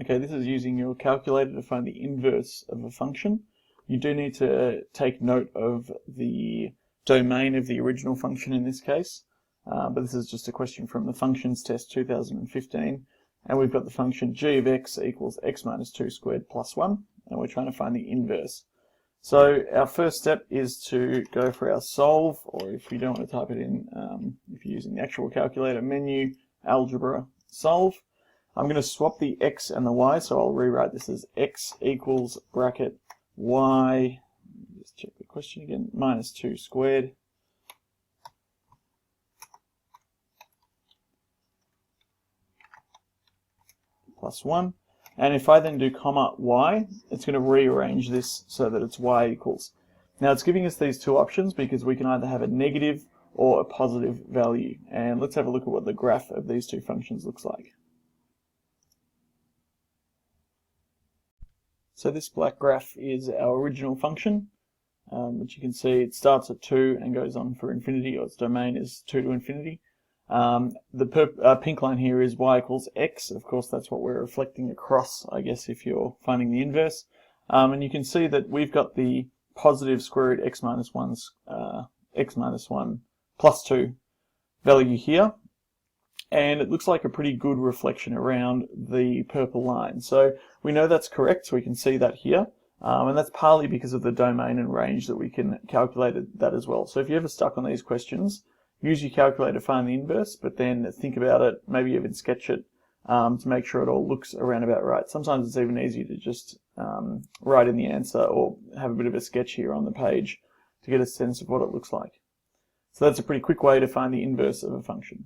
Okay, this is using your calculator to find the inverse of a function. You do need to take note of the domain of the original function in this case, but this is just a question from the functions test 2015, and we've got the function g of x equals x minus 2 squared plus 1, and we're trying to find the inverse. So our first step is to go for our solve, or if you don't want to type it in, if you're using the actual calculator, menu, algebra, solve. I'm going to swap the x and the y, so I'll rewrite this as x equals bracket y, just check the question again, minus 2 squared plus 1. And if I then do comma y, it's going to rearrange this so that it's y equals. Now it's giving us these two options because we can either have a negative or a positive value. And let's have a look at what the graph of these two functions looks like. So this black graph is our original function, which you can see it starts at 2 and goes on for infinity, or its domain is 2 to infinity. The pink line here is y equals x. Of course, that's what we're reflecting across, I guess, if you're finding the inverse. And you can see that we've got the positive square root x minus 1 plus 2 value here. And it looks like a pretty good reflection around the purple line. So we know that's correct, so we can see that here. And that's partly because of the domain and range that we can calculate that as well. So if you're ever stuck on these questions, use your calculator to find the inverse, but then think about it, maybe even sketch it to make sure it all looks around about right. Sometimes it's even easier to just write in the answer or have a bit of a sketch here on the page to get a sense of what it looks like. So that's a pretty quick way to find the inverse of a function.